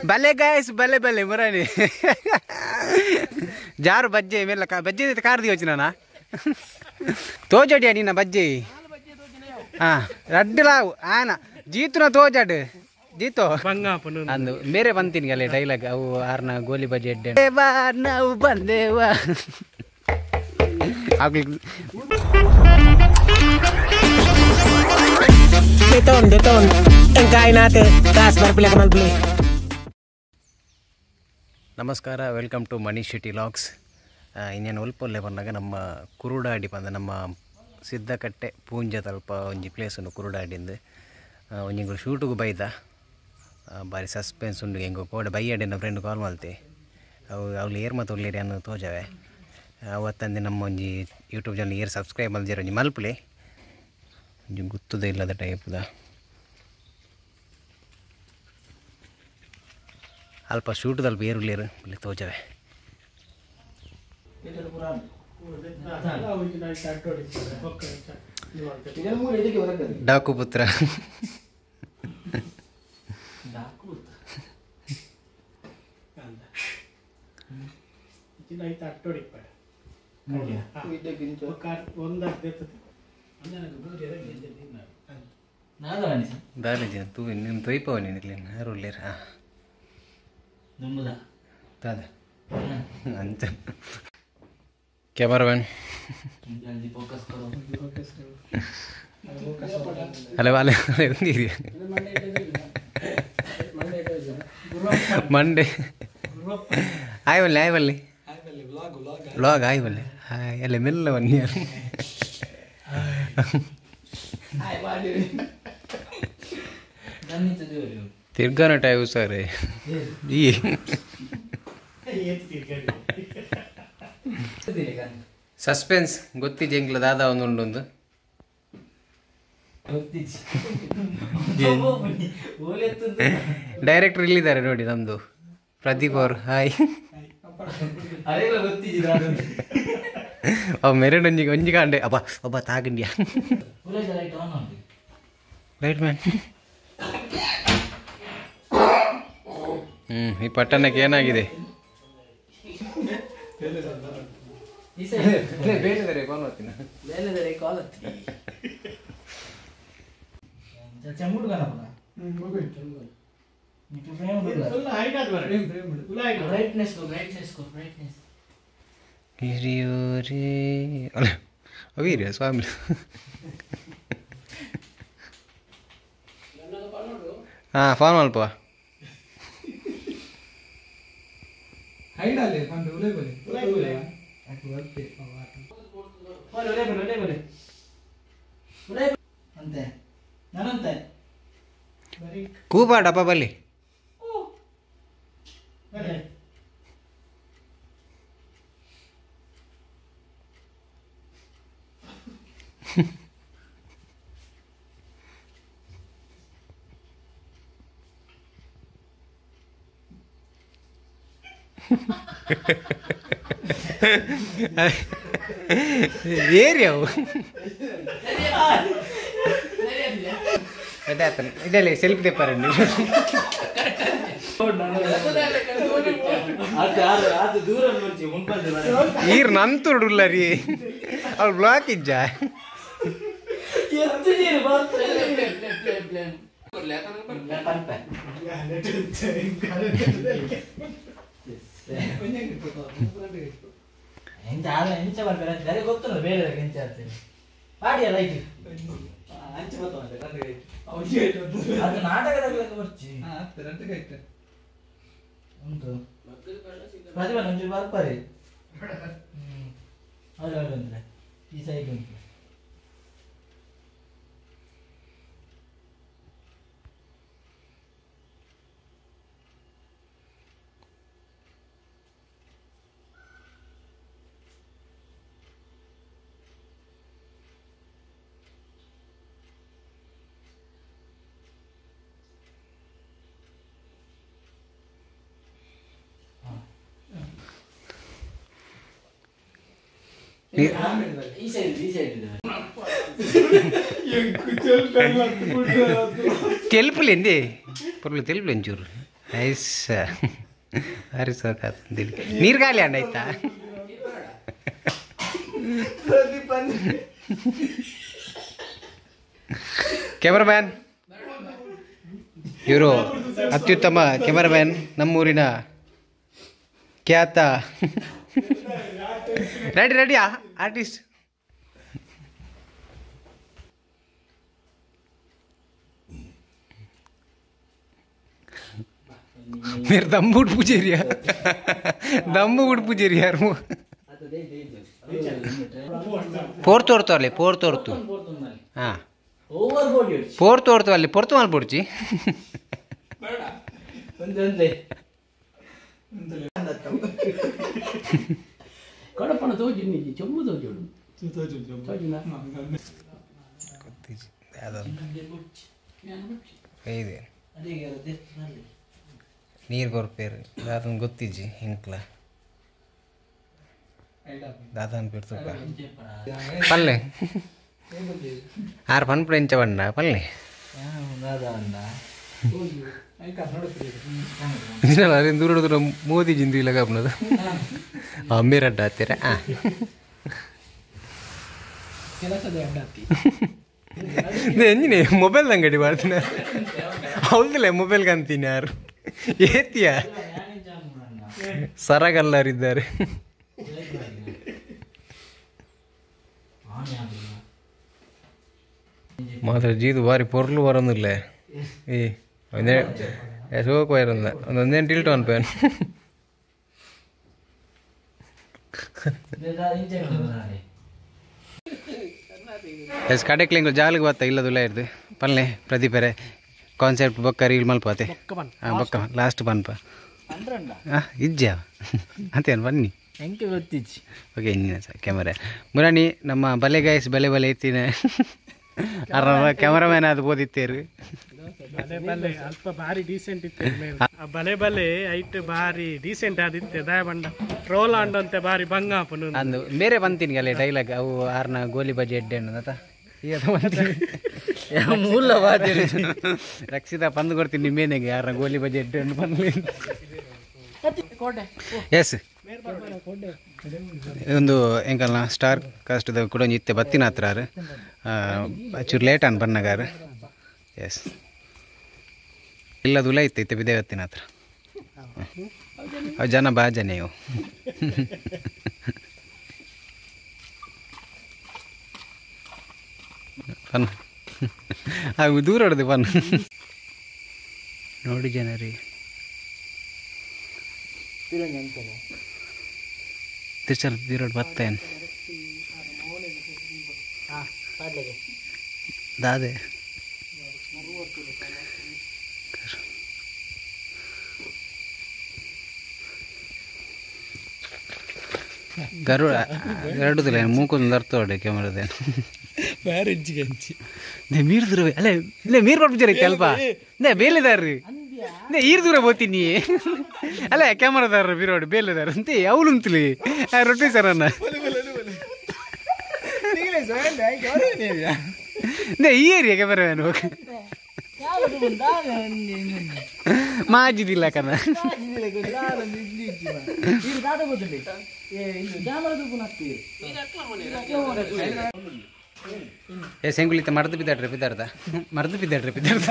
भले गाइस भले भले मुरानी जारू बज्जे मेरे का बज्जे तो कार दियो चिना ना तो जड़िया नी ना बज्जे हाँ रड्डलाऊ आना जीतु ना तो जड़ जीतो अंदु मेरे बंतीन गले डायलॉग अವು ಆರ್ನ ಗೋಲಿ ಬಜೆ ಎಡ್ಡೆ ದೇವಾ ನಾವು ಬಂದೇವಾ ಆಗ್ಲಿ deton engkai nate das barpile kamal beli ನಮಸ್ಕಾರ welcome to money city logs ಇನ್ನೇನು ಒಲ್ಪೊಲ್ಲೆ ಬಂದಾಗ ನಮ್ಮ ಕುರುಡಾಡಿ ಬಂದ ನಮ್ಮ ಸಿದ್ದಕಟ್ಟೆ ಪೂಂಜ ತಲ್ಪ ಒಂಜಿ ಪ್ಲೇಸನ್ನು ಕುರುಡಾಡಿಂದು ಒಂಜಿಂಗಳು ಶೂಟಿಗೆ ಬೈದ ಬಾರಿ ಸಸ್ಪೆನ್ಸ್ ಉಂಡು ಹೆಂಗೋ ಕೋಡೆ ಬೈಯಾಡಿ ನಮ್ಮ ಫ್ರೆಂಡ್ ಕಾಲ್ ಮಾಡ್ತೆ ಅವ್ಳು ಏರ್ ಮತ್ತು ಒಳ್ಳೆರಿ ಅನ್ನೋ ತೋಜವೆ ಅವತ್ತಂದು ನಮ್ಮ ಒಂಜಿ ಯೂಟ್ಯೂಬ್ ಚಾನಲ್ ಏರ್ ಸಬ್ಸ್ಕ್ರೈಬ್ ಮಲ್ದಿರೋ ಒಂಜಿ ಮಲ್ಪಲೆ ಒಂಜಿ ಗುತ್ತುದೇ ಇಲ್ಲದ ಟೈಪ್ದ ಅಲ್ಪ ಶೂಟದಲ್ಲಿ ಬೇರುಳ್ಳೇರು ಇಲ್ಲಿ ತೋಜವೆ ಡಾಕು ಪುತ್ರ ದಾಲಿಜ ತೂ ನಿಮ್ಮ ತೊಯ್ಪವ ನೀನು ಯಾರುಳ್ಳೇರು ಹಾಂ दादा अंत कैमरामैन अरे वाले मंडे आए बल्ले व्लॉग आए बल्ले अल्ले मिल बन्नी ತಿರ್ಗಾನ ಟೈವು ಸರ್ ಈ ಸಸ್ಪೆನ್ಸ್ ಗೊತ್ತಿದೆ ಎಂಗ್ಲ ದಾದ ಒಂದುಂಡು ಡೈರೆಕ್ಟರ್ ಇಲ್ಲಿದ್ದಾರೆ ನೋಡಿ ನಮ್ದು ಪ್ರದೀಪ್ ಅವರು ಹಾಯ್ ಅವ ಮೆರಡ್ ಒಂಜಿ ಕಾಂಡೆ ಅಬ್ಬ ಒಬ್ಬ ತಾಗಂಡ್ಯಾ ರೈಟ್ ಮ್ಯಾನ್ ಈ ಪಟ್ಟಣಕ್ಕೆ ಏನಾಗಿದೆ ಅವೀರ್ಯ ಸ್ವಾಮಿ ಹಾಂ ಫೋನ್ ಮಲ್ಪ ಹೈಡಾಲೆ ಕಂಡು ಉಲೆ ಬಲೆ ಅಟ್ಟು ವರ್ತೆ ಉಲೆ ಅಂತೆ ನಾನಂತೆ ಕೂಬಾ ಡಬ್ಬ ಬಲ್ಲಿ ಬಲೆ ಏರಿಯವು ಇದರಲ್ಲಿ ಸೆಲ್ಫ್ ತೆಪ್ಪಾರಂడి ಈರ್ ನಂತುಡುಲ್ಲ ರೀ ಅವ್ಳು ಬ್ಲಾಕ್ ಇಜ್ಜ ಗೊತ್ತು ಬೇರೆ ಅದು ನಾಟಕದ ಬರ್ಚಿ ಉಂಟು ಪ್ರತಿಭಾ ಒಂಚೂರು ಬರ್ಪಾರಿ ಅಂದ್ರೆ ಈ ಸೈಡ್ ಉಂಟು తెలుపులేండి పొరలు తెలుపులేంచూరు ಐಸ್ ಅರಿ ಸಾಕಾಗ್ತದೆ ನೀರು ಖಾಲಿ ಅಂಡ ಆಯ್ತಾ ಕ್ಯಾಮರಾಮ್ಯಾನ್ ಇವರು ಅತ್ಯುತ್ತಮ ಕ್ಯಾಮರಾಮ್ಯಾನ್ ನಮ್ಮೂರಿನ ಖ್ಯಾತ ರೆಡಿ ರೆಡಿ ಆರ್ಟಿಸ್ಟ್ मेरे दम उठ पूछे रिया दम उठ पूछे रिया यार पोर तोड़तो अल्ले पोर तोड़तो हाँ पोर तोड़तो अल्ले पोर तो माल पोड़ची ಕಡಪಣ ತೋಜಿನಿ ಚೊಂಬು ತೋಜೋಡು ತೋಜಿನ ಇದೆ ನೀರು ಕೊರ್ಪೇರು ದಾದನ್ ಗೊತ್ತಿಜ್ಜಿ ಹಿಂಕ್ಲ ದಾದನ್ ಪೇರ್ತು ಪಲ್ಲೆ ಆರು ಪನ್ಪುಡು ಎಂಚ ಬಣ್ಣ ಪಲ್ಲೆ ದೂರ ದೂರ ಮೋದಿ ಜಿಂದು ಇಲ್ಲ ಕಬ್ನದು ಮೇರಡ್ಡ ಹತ್ತಿರ ಎಂಜಿನಿ ಮೊಬೈಲ್ ಅಂಗಡಿ ಮಾಡ್ತೀನಿ ಹೌದಲ್ಲ ಮೊಬೈಲ್ಗೆ ಅಂತೀನಿ ಯಾರು ಏತಿಯ ಸರಗಲ್ಲರಿದ್ದಾರೆ ಮಾತ್ರ ಜೀದು ಬಾರಿ ಪೊರ್ಲು ಬರೋದಿಲ್ಲ ಏ ಒಂದೇ ಸೋಕ್ ಬರೋದ ಒಂದೊಂದೇನು ಟಿಲ್ಟು ಅನ್ಪೇನು ಎಸ್ ಕಡೆಕ್ಲಿಂಗ್ ಜಾಲಿಗೆ ಬತ್ತ ಇಲ್ಲದುಲ್ಲ ಇರ್ದು ಪಲ್ಲೆ ಪ್ರದೀಪರೆ ಕಾನ್ಸೆಪ್ಟ್ ಬೊಕ್ಕ ರೀಲ್ ಮಲ್ಪತೆ ಬೊಕ್ಕ ಲಾಸ್ಟ್ ಪನ್ಪ ಇಜ್ಜ ಅಂತೇನು ಬನ್ನಿ ಹೆಂಗೆ ಗೊತ್ತಿಜ್ಜಿ ಓಕೆ ಇನ್ನೇನು ಸರ್ ಕ್ಯಾಮರಾ ಮುರಾಣಿ ನಮ್ಮ ಬಲೆ ಗಾಯಸ್ ಬಲೆ ಬಲೆ ಎತ್ತಿನ ಕ್ಯಾಮರಾಮ್ಯಾನ್ ಅದು ಓದಿತ್ತೇರು ಬಲೆ ಬಲೆ ಅಲ್ಪ ಭಾರಿ ಡೀಸೆಂಟ್ ಇತ್ತು ಬಲೆ ಬಲೆ ಐಟ್ ಭಾರಿ ಡೀಸೆಂಟ್ ಆದಿತ್ತೆ ದಯ ಬಂಡ ಟ್ರೋಲ್ ಅಂಡಂತೆ ಭಾರಿ ಬಂಗಾಪನು ಅಂದು ಬೇರೆ ಬಂತೀನಿ ಅಲ್ಲೇ ಡೈಲಾಗ್ ಅವು ಆರ್ನ ಗೋಲಿ ಬಜೆ ಎಡ್ಡೆ ಅನ್ನೋದ ಮೂಲವಾದ ರಕ್ಷಿತಾ ಪಂದು ಕೊಡ್ತೀನಿ ನಿಮ್ಮೇನೆಗೆ ಯಾರನ್ನ ಗೋಲಿ ಬಜೆ ಎಡ್ಡೆ ಅನ್ನು ಬಂದ್ಲಿ ಎಸ್ ಒಂದು ಎಂಕಲ್ನ ಸ್ಟಾರ್ ಕಾಸ್ಟ್ದ ಕೂಡ ಇತ್ತೆ ಬತ್ತಿನ ಹತ್ರ ಚೂರು ಲೇಟ್ ಅನ್ ಬನ್ನಗಾರ ಎಸ್ ಇಲ್ಲದುಲ್ಲ ಇತ್ತೈತೆ ಬಿದೇವತ್ತಿನ ಹತ್ರ ಅವು ಜನ ಬಾ ಜನ ಇವು ಪನ್ ಅವು ದೂರ ಹೊಡೆದು ಪನ್ ನೋಡಿ ಜನರಿ ತಿರ್ಚಲ್ ಬೀರೋಡ್ ಬತ್ತೇನು ದಾದೆ ಗರುಡ ಎರಡುದಿಲ್ಲ ಮೂಕೊಂದು ಅರ್ಥೋಡೆ ಕ್ಯಾಮರಾದೇನು ಬೇರೆ ಹೆಂಚಿಗೆ ಹೆಂಚಿ ಮೀರು ದೂರ ಅಲ್ಲೇ ಇಲ್ಲೇ ಮೀರು ಕೊಟ್ಬಿಟ್ಟಿರೈತೆ ಅಲ್ಪ ನೇ ಬೇಲೆದಾರ್ರಿ ನೇ ಈರು ದೂರ ಬೋತೀನಿ ಅಲ್ಲೇ ಕ್ಯಾಮರಾದಾರ ಬೀರೋಡು ಬೇಲೆದಾರ ಅಂತೆ ಅವಳುಂತಲಿ ರೊಟ್ಟಿ ಸರ್ ಅನ್ನ ನೇ ಈ ಏರಿಯಾ ಕ್ಯಾಮರಾ ಹೋಗಿ ಮಾಜಿದಿಲ್ಲ ಕಣ ಏ ಸೆಂಗುಳಿತ ಮರ್ದು ಬಿದ್ದಾಡ್ರಿ ಬಿದ್ದಾರ್ದ ಮರ್ದು ಬಿದ್ದಾಡ್ರಿ ಬಿದ್ದಾರ್ದ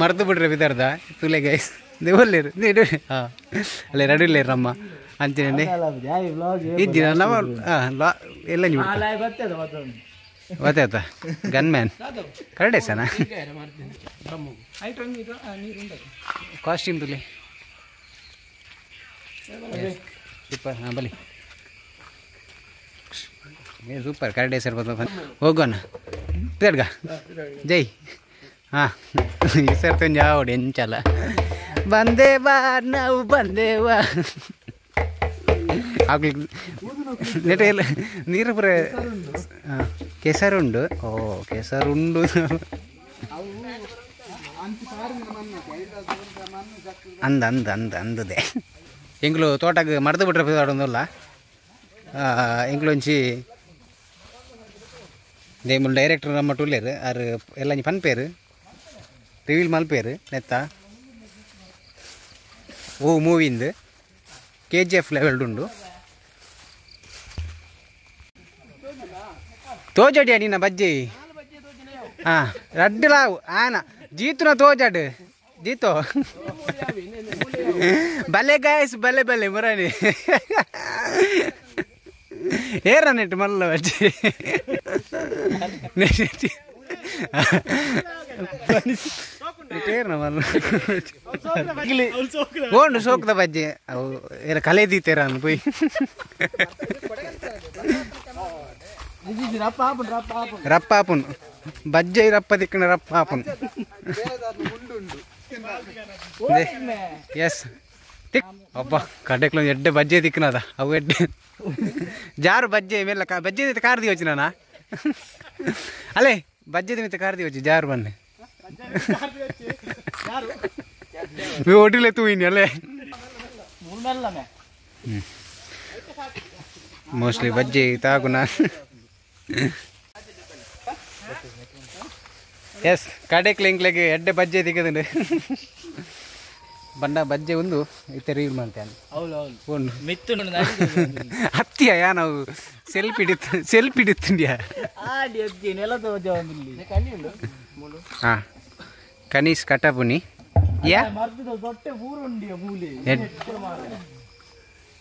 ಮರ್ದು ಬಿಡ್ರಿ ಬಿದ್ದಾರ್ದ ತುಲೆ ಗೈಸ್ ದೇವಲ್ಲೇರು ಹಾಂ ಅಲ್ಲೇ ರೆಡಿಲ್ಲೇರು ನಮ್ಮ ಅಂತೀನಿ ಇದ್ದೀನ ನಮ್ಮ ಎಲ್ಲ ನೀವು ಗೊತ್ತಾಯ್ತಾ ಗನ್ ಮ್ಯಾನ್ ಕರಡೆ ಸನ ಕಾಸ್ಟ್ಯೂಮ್ ತುಲಿ ಸೂಪರ್ ಹಾಂ ಬಲಿ ಸೂಪರ್ ಕರಡೆ ಸರ್ ಬರ್ಬೇಕು ಹೋಗೋಣ ಬೇಡ್ಗ ಜೈ ಹಾಂ ಈ ಸರ್ ತಂಜ ಆವಡಿ ಎಂಚಲ್ಲ ಬಂದೇವಾ ನಾವು ಬಂದೇವಾ ಆಗ್ಲಿಕ್ಕೆ ನೆಟ ಎಲ್ಲ ನೀರು ಪುರ ಕೆಸರುಂಡು ಓ ಕೆಸರುಂಡು ಅಂದ ಅಂದ ಅಂದ ಅಂದದೆ ಎಂಗ್ಳು ತೋಟಕ್ಕೆ ಮರ್ದು ಬಿಟ್ರೆ ಆಡೋದಲ್ಲ ಎಂಗ್ಳೊಂಚಿ ದೇಮಲ್ ಡೈರೆಕ್ಟರ್ ನಮ್ಮ ಟೂಲೇರು ಆರು ಎಲ್ಲ ಪನ್ಪೇರು ರಿವೀಲ್ ಮಲ್ಪೇರು ನೆತ್ತ ಓ ಮೂವಿಂದು KGF ಲೆವೆಲ್ ಉಂಡು ತೋಜಡಿಯ ನಿನ್ನ ಬಜ್ಜಿ ಹಾಂ ರಡ್ಡಲಾವು ಆನ ಜೀತುನ ತೋಜಡ್ ಜೀತೋ ಬಲೆ ಗಾಯಸ್ ಬಲೆ ಬಲೆ ಮುರಾನಿ ಏರ ನೆಟ್ಟು ಮಲ್ಲ ಬಜ್ಜಿ ಓಂಡು ಸೋಕ್ದ ಬಜ್ಜಿ ಅವು ಏರ ಕಲೆ ದೀತೇರ ಅನ್ನು ಪೋಯ್ ರಪ್ಪ ಆಪುನ್ ಬಜ್ಜೆ ರಪ್ಪ ದಿಕ್ಕಣ ರಪ್ಪ ಆಪುನ್ ಎಸ್ ತಿಕ್ ಅಬ್ಬ ಕಡೆಕ್ಲ ಎಡ್ಡೆ ಬಜ್ಜೆ ದಿಕ್ಕನದ ಅವು ಎಡ್ಡೆ ಜಾರು ಬಜ್ಜೆ ಮೇಲೆ ಬಜ್ಜೆ ಕಾರ್ದಿ ಹೋಚಿ ನಾನಾ ಅಲ್ಲೇ ಬಜ್ಜೆ ಮಿತ್ತ ಕಾರ್ದಿ ಹೋಚಿ ಜಾರು ಬನ್ನಿ ಒಟ್ಟಿಲೆ ತೂಯಿನಿ ಅಲ್ಲೇ ಮೋಸ್ಟ್ಲಿ ಬಜ್ಜಿ ತಾಗುನ ಎಸ್ ಕಡೆಕ್ಲೆ ಇಂಕ್ಲೆಗೆ ಎಡ್ಡೆ ಬಜ್ಜೆ ದಿಕ್ಕದಂಡು ಬಂಡ ಬಜ್ಜೆ ಒಂದು ಇತ್ತೆ ರೀಲ್ ಮಾಡ್ತೇನೆ ಹತ್ತಿಯ ಯಾ ನಾವು ಸೆಲ್ಫಿ ಹಿಡಿతుంಡ್ಯಾ ಹಾಂ ಕನೀಸ್ ಕಟಪುನಿ ಯಾ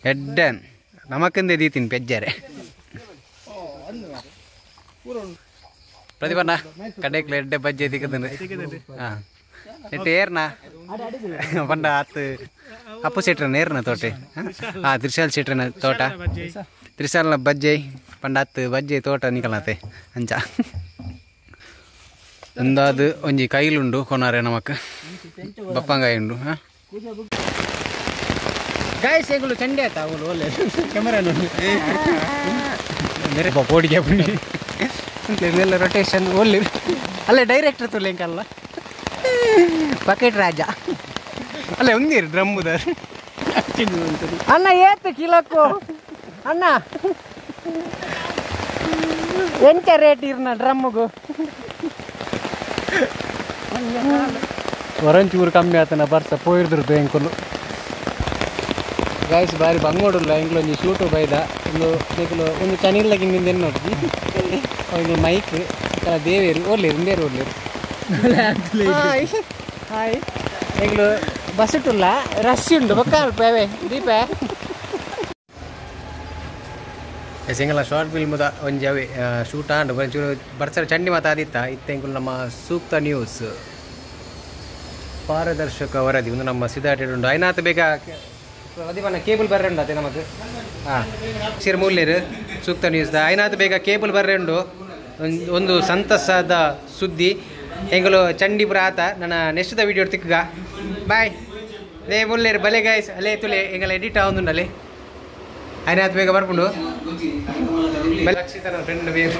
ಎಡ್ಡನ್ ನಮಕಂದೆ ದೀತೀನಿ ಪೆಜ್ಜಾರೆ ಪ್ರತಿಭನ ಕಡೆಕ್ಲೆ ಎಡ್ಡೆ ಬಜ್ಜೆ ದಿಕ್ಕದಂಡು ಹಾಂ ನೆಟ್ಟು ಏರ್ನ ಪಂಡ ಆತು ಅಪ್ಪು ಸೆಟ್ರನ ಏರ್ನ ತೋಟೆ ಹಾಂ ತ್ರಿಶಾಲ್ ಸೆಟ್ರನ ತೋಟ ತ್ರಿಶಾಲ್ನ ಬಜ್ಜೆ ಪಂಡ ಹತ್ತು ಬಜ್ಜೆ ತೋಟ ನಿಕಲತೆ ಅಂಚ ಒಂದಾದು ಒಂಜಿ ಕೈಲುಂಡು ಕೊನಾರೆ ನಮಕ್ ಬಪ್ಪಂಗಾಯಿ ಉಂಡು ಹಾಂ ಗಾಯಸ್ ಎಗಳು ಚಂಡೆ ಆಯ್ತಾ ಅವಳು ಒಳ್ಳೆ ಕ್ಯಾಮರಾ ನೋಡಿ ಮೇರೆ ಪೋಡಿಗೆ ಬನ್ನಿ ಎಲ್ಲ ರೊಟೇಷನ್ ಒಳ್ಳೆ ಅಲ್ಲೇ ಡೈರೆಕ್ಟರ್ ತುಲೆಂಕಲ್ಲ ಬಕೆಟ್ ರಾಜ ಅಲ್ಲೇ ಒಂದಿರು ಡ್ರಮ್ಮುದ ಅಣ್ಣ ಏತು ಕಿಲೋಕು ಅಣ್ಣ ಎಂತ ರೇಟ್ ಇರ್ನ ಡ್ರಮ್ಮಿಗೂ ಒರಂಚೂರು ಕಮ್ಮಿ ಆತನ ಬರ್ಸ ಪೋಯಿರ್ದು ಎಂಕುಲು ಗಾಯಸ್ ಬಾರಿ ಬಂಗೋಡುಲ್ಲ ಎಂಕ್ಲೊಂದು ಶೂಟು ಬೈದ ಒಂದು ಚನಿಲ್ಲಗಿ ನಿಂದ ನೋಡಿ ಒಂದು ಮೈಕ್ ದೇವೇರು ಒಳ್ಳೆರು ಇಂದೇರು ಒಳ್ಳೆರು ಹಾಯ್ ಎಂಗ್ಲು ಬಸ್ ಇಟ್ಟುಲ್ಲ ರಶ್ ಉಂಡು ಬೊಕ್ಕ ಅಲ್ಪವೇ ದೀಪ ಸಿಂಗಲ ಶಾರ್ಟ್ ಫಿಲ್ಮ್ದ ಒಂಜಿ ಅವೇ ಶೂಟ್ ಆಂಡು ಒಂಚೂರು ಬರ್ಸರ ಚಂಡಿ ಮಾತಾದಿತ್ತ ಇತ್ತ ಎಂಕುಲು ನಮ್ಮ ಸೂಕ್ತ ನ್ಯೂಸ್ ಪಾರದರ್ಶಕ ವರದಿ ಒಂದು ನಮ್ಮ ಸಿದ್ಧಾರ್ಥ ಉಂಡು ಐನಾತ್ ಬೇಗ ಅದಿವನ್ನ ಕೇಬಲ್ ಬರ್ರೆ ಉಂಡು ಅದೇ ನಮಗೆ ಹಾಂ ಸಿರ್ ಮೂಲ್ಯರು ಸೂಕ್ತ ನ್ಯೂಸ್ದ ಐನಾತ್ ಬೇಗ ಕೇಬಲ್ ಬರ್ರೆ ಉಂಡು ಒಂದು ಸಂತಸದ ಸುದ್ದಿ ಎಂಗಳು ಚಂಡಿಪುರ ಆತ ನನ್ನ ನೆಕ್ಸ್ಟ್ ವಿಡಿಯೋ ತಿಕ್ಕಗ ಬಾಯ್ ಲೇ ಮುಲ್ಲೇರು ಬಲೆ ಗಾಯ್ಸ್ ಅಲ್ಲೇ ತುಲೆ ಎಂಗಲ ಎಡಿಟ್ ಆವೊಂದುಂಡು ಅಲ್ಲೇ ಐನಾತ್ ಬೇಗ ಬರ್ಪುಂಡು ಬಲೆ ರಕ್ಷಿತ ನನ್ನ ಫ್ರೆಂಡ್ ಬೇರೆ